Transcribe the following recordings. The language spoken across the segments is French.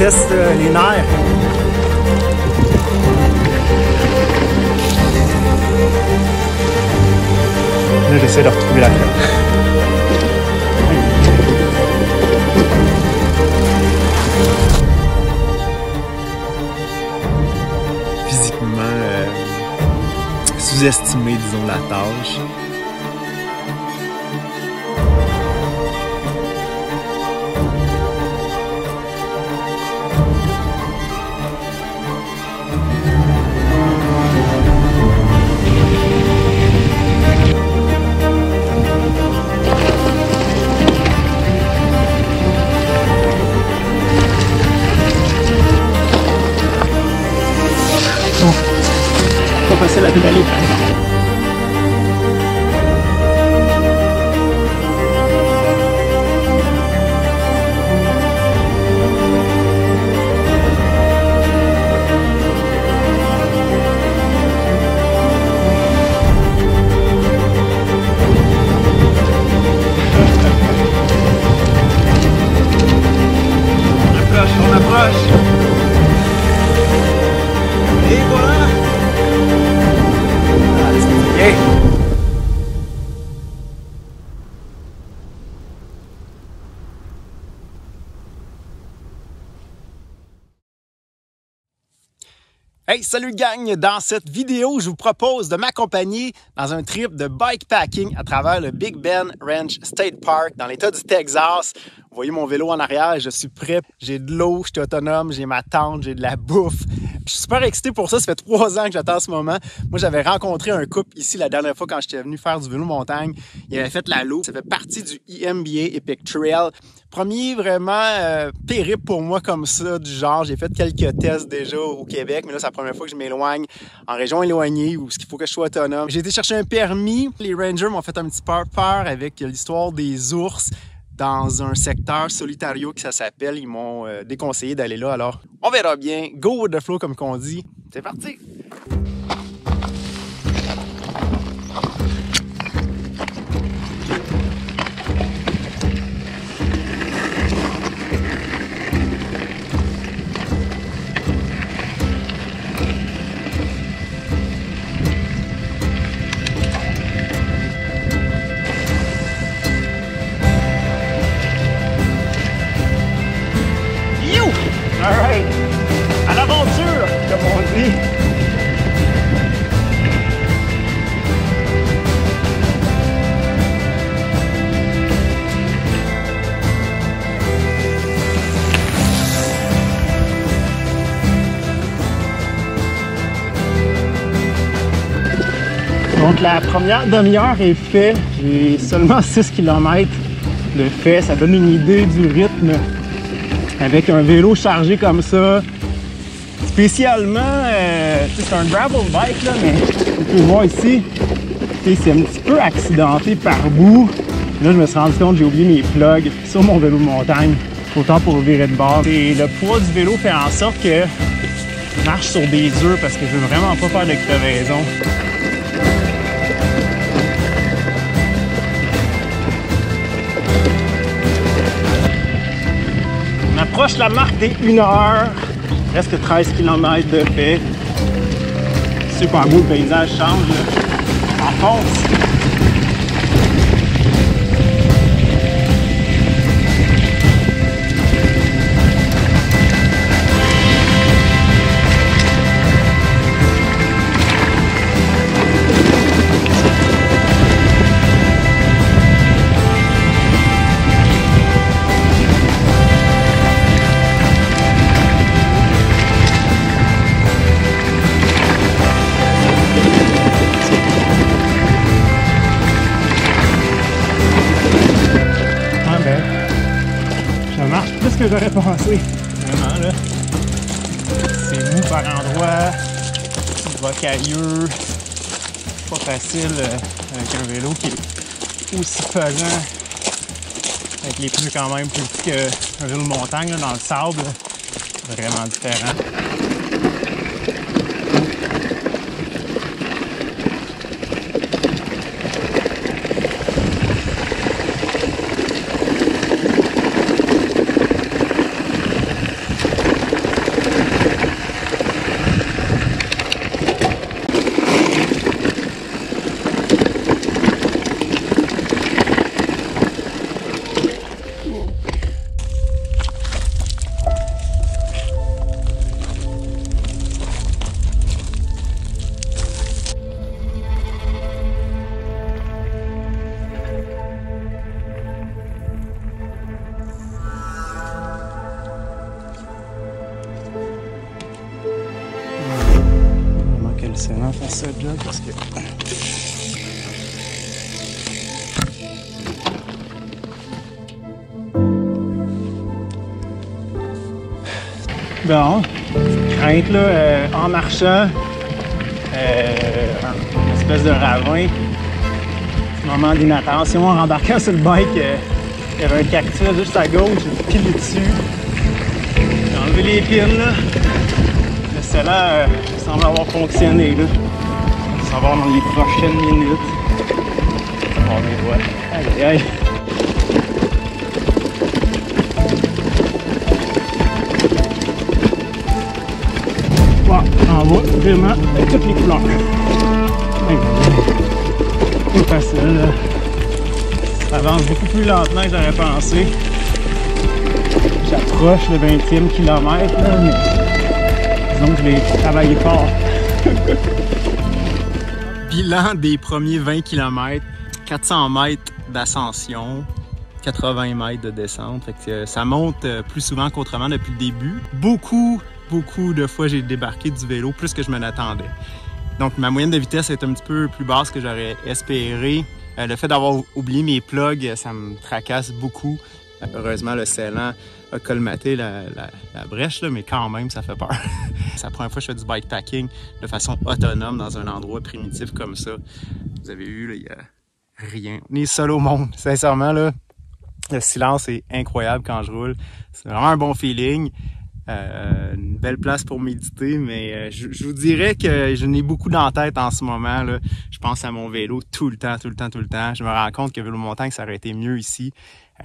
teste les nerfs. Là, j'essaie de retrouver la crème. Physiquement, sous-estimé, disons, la tâche. Pas facile à pédaler. On approche. Et voilà. Hey, salut gang! Dans cette vidéo, je vous propose de m'accompagner dans un trip de bikepacking à travers le Big Bend Ranch State Park dans l'État du Texas. Vous voyez mon vélo en arrière, je suis prêt. J'ai de l'eau, je suis autonome, j'ai ma tente, j'ai de la bouffe. Je suis super excité pour ça, ça fait 3 ans que j'attends ce moment. Moi, j'avais rencontré un couple ici la dernière fois quand j'étais venu faire du vélo montagne. Ils avaient fait la Loop, ça fait partie du EMBA Epic Trail. Premier vraiment périple pour moi comme ça, du genre. J'ai fait quelques tests déjà au Québec, mais là, c'est la première fois que je m'éloigne en région éloignée où il faut que je sois autonome. J'ai été chercher un permis. Les rangers m'ont fait un petit peu peur avec l'histoire des ours dans un secteur Solitario que ça s'appelle. Ils m'ont déconseillé d'aller là. Alors, on verra bien. Go with the flow, comme qu'on dit. C'est parti! Alright, à l'aventure, comme on dit. Donc la première demi-heure est faite, j'ai seulement 6 km de fait, ça donne une idée du rythme. Avec un vélo chargé comme ça, spécialement, c'est un gravel bike, là, mais vous pouvez voir ici, c'est un petit peu accidenté par bout. Là, je me suis rendu compte que j'ai oublié mes plugs sur mon vélo de montagne, autant pour virer de bord. Et le poids du vélo fait en sorte que je marche sur des œufs parce que je veux vraiment pas faire de crevaison. On approche la marque des 1 heure, presque 13 km de fait. Super beau, le paysage change, là. En fonce. Que j'aurais pensé. Vraiment là, c'est mou par endroits, rocailleux, pas facile avec un vélo qui est aussi pesant, avec les pneus quand même plus petits qu'un vélo de montagne là, dans le sable, vraiment différent. essentiellement faire ça job parce que... Bon, crainte là, en marchant, une espèce de ravin, moment d'inattention, en rembarquant sur le bike, il y avait un cactus juste à gauche, j'ai pilé dessus, j'ai enlevé les pins là, le scellant semble avoir fonctionné là, on va savoir dans les prochaines minutes, on les voit, aïe aïe. On voit vraiment avec toutes les couleurs. C'est facile. Là. Ça avance beaucoup plus lentement que j'aurais pensé. J'approche le 20e kilomètre, là, mais disons que je l'ai travaillé fort. Bilan des premiers 20 km, 400 mètres d'ascension, 80 mètres de descente. Fait que ça monte plus souvent qu'autrement depuis le début. Beaucoup de fois, j'ai débarqué du vélo plus que je m'en attendais. Donc, ma moyenne de vitesse est un petit peu plus basse que j'aurais espéré. Le fait d'avoir oublié mes plugs, ça me tracasse beaucoup. Heureusement, le scellant a colmaté la brèche, là, mais quand même, ça fait peur. C'est la première fois que je fais du bikepacking de façon autonome dans un endroit primitif comme ça. Vous avez vu, il n'y a rien. On est seul au monde, sincèrement. Là, le silence est incroyable quand je roule. C'est vraiment un bon feeling. Une belle place pour méditer, mais je vous dirais que je n'ai beaucoup dans la tête en ce moment. Là. Je pense à mon vélo tout le temps. Je me rends compte que vélo montagne, ça aurait été mieux ici.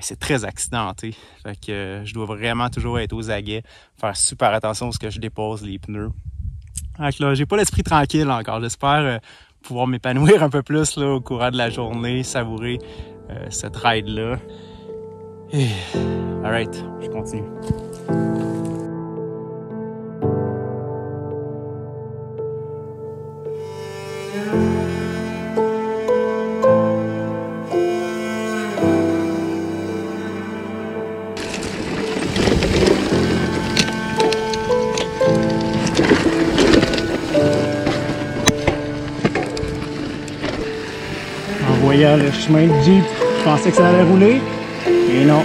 C'est très accidenté. Fait que je dois vraiment toujours être aux aguets, faire super attention à ce que je dépose les pneus. Donc là, j'ai pas l'esprit tranquille encore. J'espère pouvoir m'épanouir un peu plus là, au courant de la journée, savourer cette ride-là. Alright, je continue. En voyant le chemin de Jeep, je pensais que ça allait rouler, et non.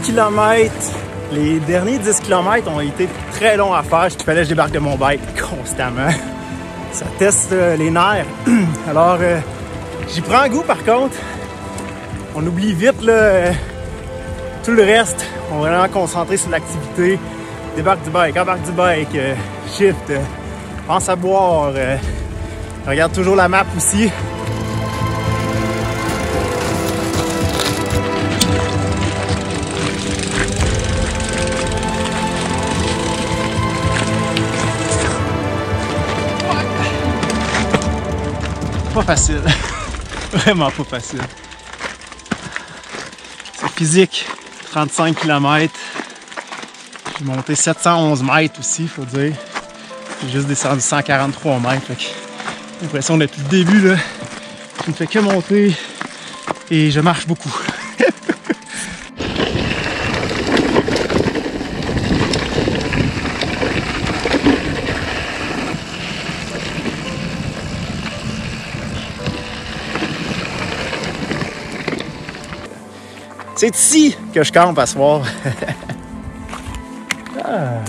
Kilomètre. Les derniers 10 km ont été très longs à faire. Il fallait que je débarque de mon bike constamment. Ça teste les nerfs. Alors, j'y prends goût par contre. On oublie vite là, tout le reste. On va vraiment concentrer sur l'activité. Débarque du bike, embarque du bike, shift, pense à boire. Regarde toujours la map aussi. Pas facile, vraiment pas facile. C'est physique, 35 km. J'ai monté 711 mètres aussi, il faut dire. J'ai juste descendu 143 mètres. J'ai l'impression depuis le début, là, je ne fais que monter et je marche beaucoup. C'est ici que je campe à soir. Ah.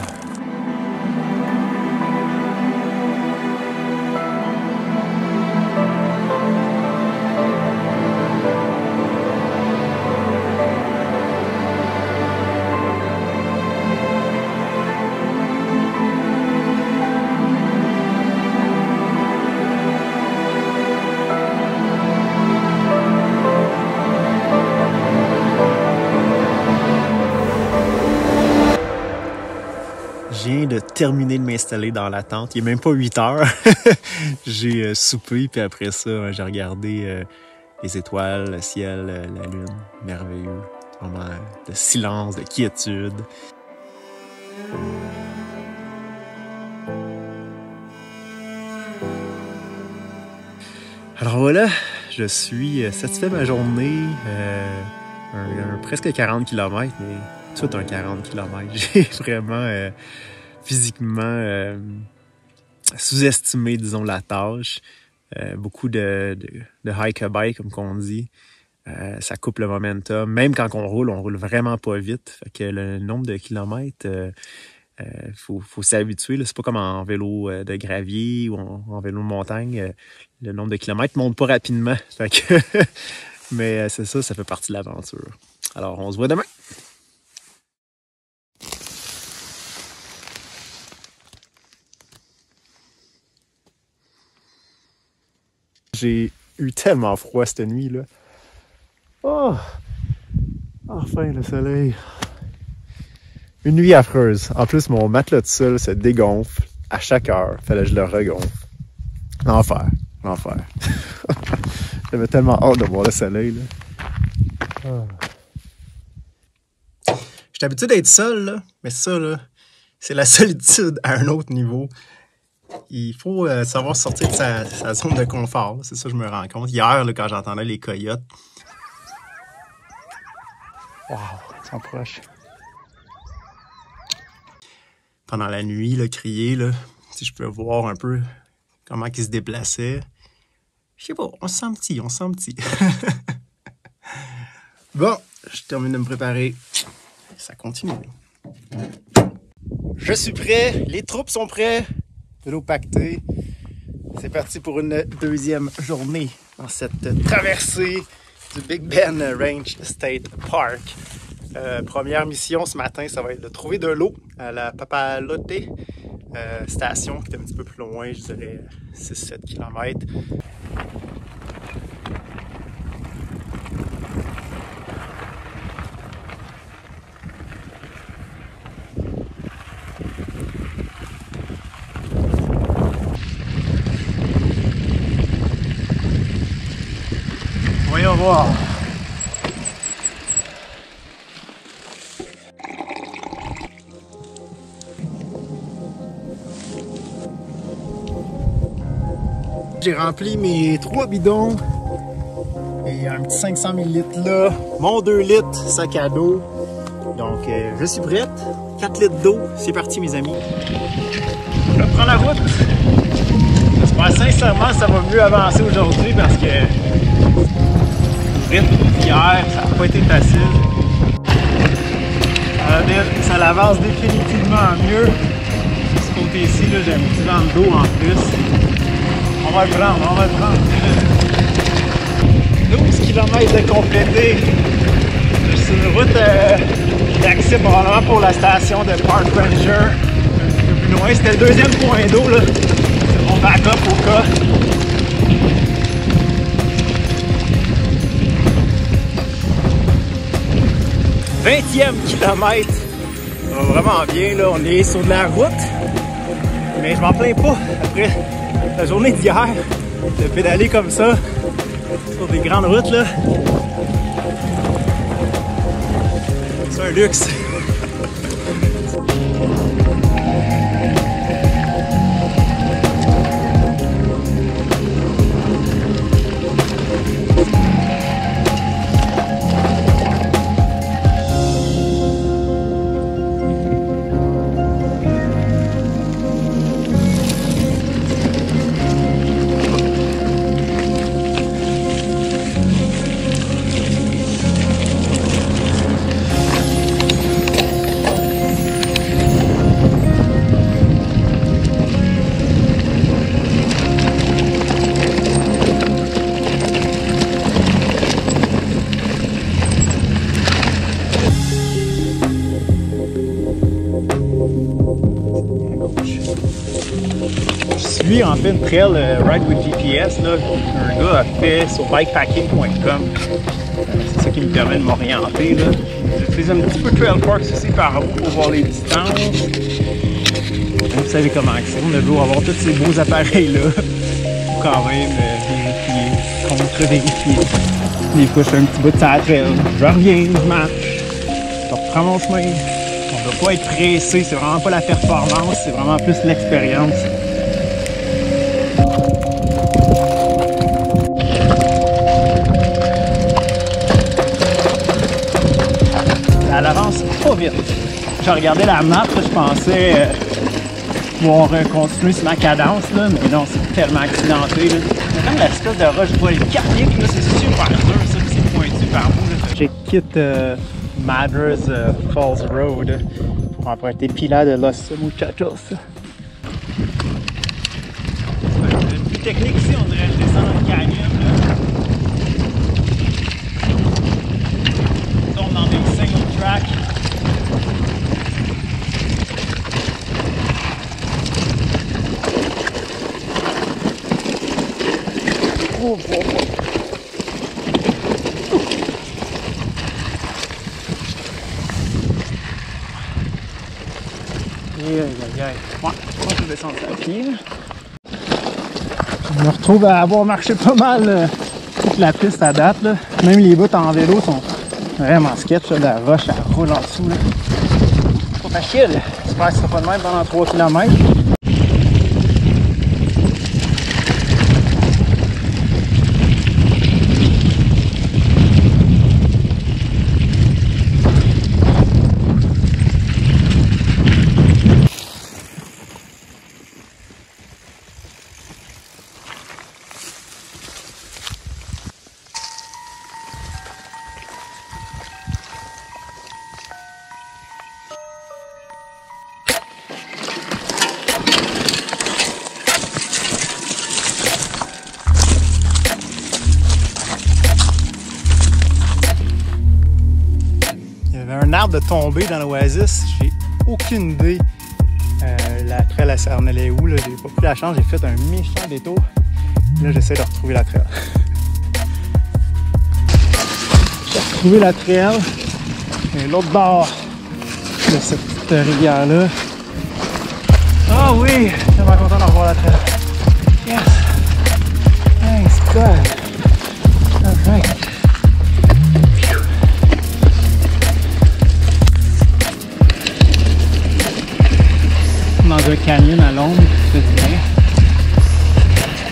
Je viens de terminer de m'installer dans la tente. Il n'est même pas 8 heures. J'ai soupé, puis après ça, j'ai regardé les étoiles, le ciel, la lune. Merveilleux. Vraiment de silence, de quiétude. Alors voilà, je suis satisfait de ma journée. Presque 40 km, mais tout un 40 km. J'ai vraiment physiquement sous-estimé, disons, la tâche. Beaucoup de hike-a-bike, comme qu'on dit. Ça coupe le momentum. Même quand on roule vraiment pas vite. Fait que le nombre de kilomètres, faut s'habituer. C'est pas comme en vélo de gravier ou en vélo de montagne. Le nombre de kilomètres monte pas rapidement. Fait que mais c'est ça fait partie de l'aventure. Alors, on se voit demain. J'ai eu tellement froid cette nuit-là. Oh! Enfin, le soleil. Une nuit affreuse. En plus, mon matelas de sol se dégonfle à chaque heure. Fallait que je le regonfle. L'enfer. J'avais tellement hâte de voir le soleil, là. Oh. J'étais habitué d'être seul, là. Mais ça, là, c'est la solitude à un autre niveau. Il faut savoir sortir de sa zone de confort. C'est ça que je me rends compte. Hier, là, quand j'entendais les coyotes. Wow, ils sont proches. Pendant la nuit, là, crier, là, si je peux voir un peu comment ils se déplaçaient. Je sais pas, on se sent petit. Bon, je termine de me préparer. Ça continue. Je suis prêt, les troupes sont prêts. Vélo pacté. C'est parti pour une deuxième journée dans cette traversée du Big Ben Ranch State Park. Première mission ce matin, ça va être de trouver de l'eau à la Papalote station, qui est un petit peu plus loin, je dirais 6-7 km. Voyons voir. J'ai rempli mes 3 bidons et un petit 500 ml là, mon 2 litres sac à dos. Donc je suis prête. 4 litres d'eau, c'est parti mes amis. Je prends la route. J'espère sincèrement que ça va mieux avancer aujourd'hui parce que le rythme hier, ça n'a pas été facile. Ça avance définitivement mieux. De ce côté-ci, j'ai un petit vent d'eau en plus. On va le prendre. 12 km de compléter. Je suis sur une route d'accès probablement pour la station de Park Ranger. Un peu plus loin, c'était le deuxième point d'eau. C'est mon backup au cas. « 20e kilomètre. Ça va vraiment bien, là. On est sur de la route. Mais je m'en plains pas. Après la journée d'hier, de pédaler comme ça, sur des grandes routes, là, c'est un luxe. Je suis en fait une trail Ride with GPS là, qu'un gars a fait sur bikepacking.com. C'est ça qui me permet de m'orienter. J'utilise un petit peu TrailFox aussi pour voir les distances. Vous savez comment c'est, on a beau avoir tous ces beaux appareils-là, faut quand même vérifier, contre-vérifier. Des fois, je fais un petit bout de sa trail, je reviens, je marche, je reprends mon chemin. On ne doit pas être pressé, c'est vraiment pas la performance, c'est vraiment plus l'expérience. Elle avance pas vite. J'ai regardé la map, je pensais pouvoir continuer sur ma cadence, là, mais non, c'est tellement accidenté. Là. C'est comme l'espèce de roche volcanique, c'est super dur, ça, c'est pointu par bout. J'ai quitté Madras Falls Road pour emprunter Pilar de Los Muchachos. C'est plus technique ici, on dirait que je descends dans le canyon. Là. On tombe dans des single tracks. Oh, oh, oh. Ouais, je pense que je vais descendre à pied. Je me retrouve à avoir marché pas mal toute la piste à date. Là. Même les bouts en vélo sont vraiment sketch. Là. La roche, elle roule en dessous. Là. Pas facile. J'espère que ce sera pas de même pendant 3 km. Un arbre de tomber dans l'oasis, j'ai aucune idée la trail elle s'en allait où, là. J'ai pas pris la chance, j'ai fait un méchant détour. Là j'essaie de retrouver la trail. J'ai retrouvé la trail et l'autre bord de cette petite rivière là. Ah oui, je suis tellement content de revoir la trail. Yes! Thanks God! Alright! Dans un canyon à l'ombre, ça fait du bien.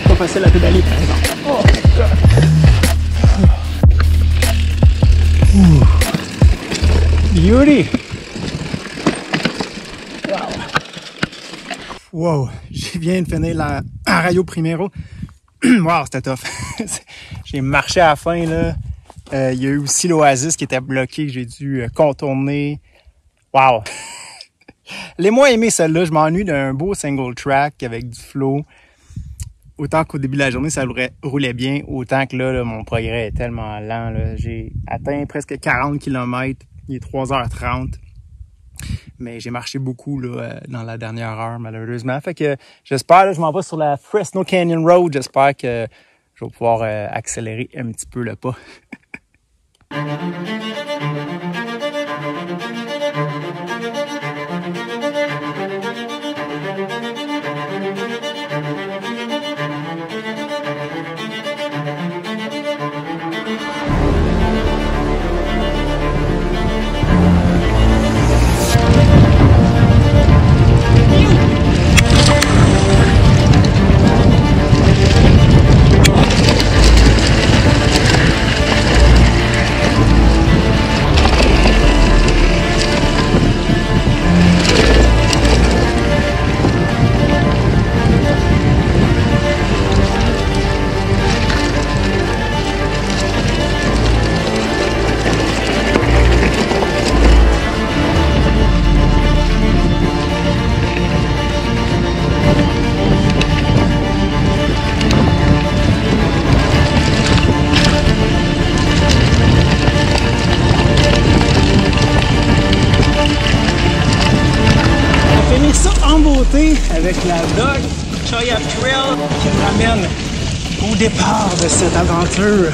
Pas facile à pédaler par exemple. Oh my God! Beauty! Wow! Wow! Je viens de finir la Arroyo Primero. Wow, c'était tough! J'ai marché à la fin, là. Il y a eu aussi l'oasis qui était bloqué, que j'ai dû contourner. Wow! Les moins aimés, celle-là, je m'ennuie d'un beau single track avec du flow. Autant qu'au début de la journée, ça roulait bien, autant que là, mon progrès est tellement lent. J'ai atteint presque 40 km, il est 3h30. Mais j'ai marché beaucoup là, dans la dernière heure, malheureusement. Fait que j'espère, je m'en vais sur la Fresno Canyon Road, j'espère que je vais pouvoir accélérer un petit peu le pas. Avec la Dog Choya Trail qui nous ramène au départ de cette aventure.